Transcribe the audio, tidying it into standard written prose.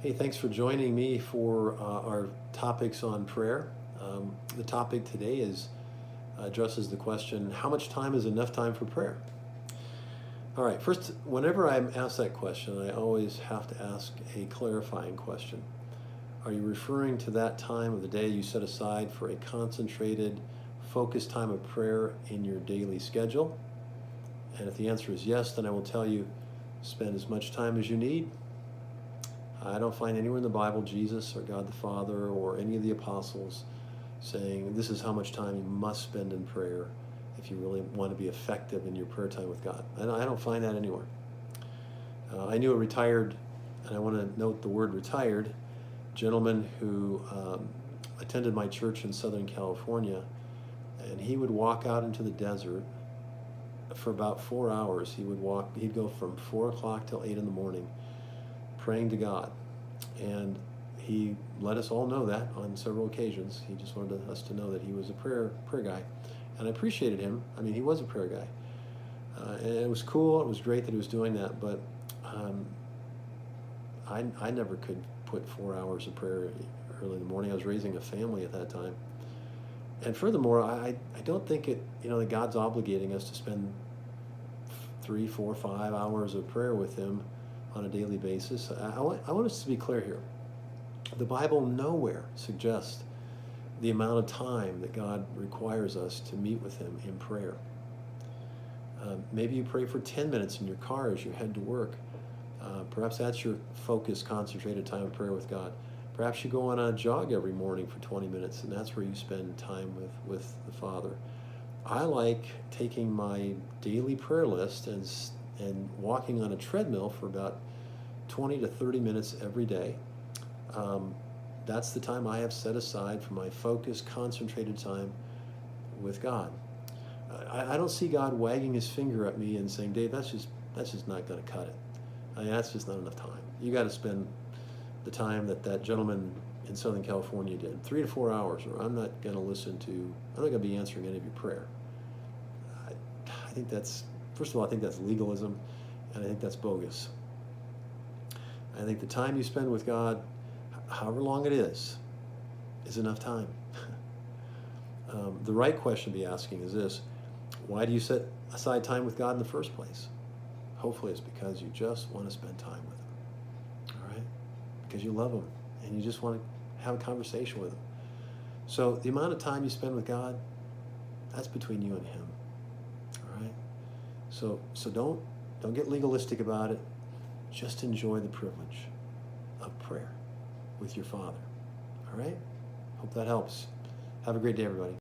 Hey, thanks for joining me for our topics on prayer. The topic today addresses the question, how much time is enough time for prayer? All right, first, whenever I'm asked that question, I always have to ask a clarifying question. Are you referring to that time of the day you set aside for a concentrated, focused time of prayer in your daily schedule? And if the answer is yes, then I will tell you, spend as much time as you need. I don't find anywhere in the Bible, Jesus or God the Father or any of the apostles saying this is how much time you must spend in prayer if you really want to be effective in your prayer time with God. I don't find that anywhere. I knew a retired, and I want to note the word retired, gentleman who attended my church in Southern California, and he would walk out into the desert for about 4 hours. He'd go from 4 o'clock till 8 in the morning praying to God. And he let us all know that on several occasions. He just wanted us to know that he was a prayer guy. And I appreciated him. I mean, he was a prayer guy. And it was cool. It was great that he was doing that. But I never could put 4 hours of prayer early in the morning. I was raising a family at that time. And furthermore, I don't think that God's obligating us to spend 3, 4, 5 hours of prayer with him on a daily basis. I want us to be clear here. The Bible nowhere suggests the amount of time that God requires us to meet with him in prayer. Maybe you pray for 10 minutes in your car as you head to work. Perhaps that's your focused, concentrated time of prayer with God. Perhaps you go on a jog every morning for 20 minutes, and that's where you spend time with the Father. I like taking my daily prayer list and walking on a treadmill for about 20 to 30 minutes every day. That's the time I have set aside for my focused, concentrated time with God. I don't see God wagging his finger at me and saying, Dave, that's just not going to cut it. I mean, that's just not enough time. You got to spend the time that gentleman in Southern California did, 3 to 4 hours, or I'm not going to be answering any of your prayer. I think first of all, I think that's legalism, and I think that's bogus. I think the time you spend with God, however long it is enough time. The right question to be asking is this: why do you set aside time with God in the first place? Hopefully it's because you just want to spend time with him. All right? Because you love him and you just want to have a conversation with him. So the amount of time you spend with God, that's between you and him. All right? So don't get legalistic about it. Just enjoy the privilege of prayer with your Father. All right? Hope that helps. Have a great day, everybody.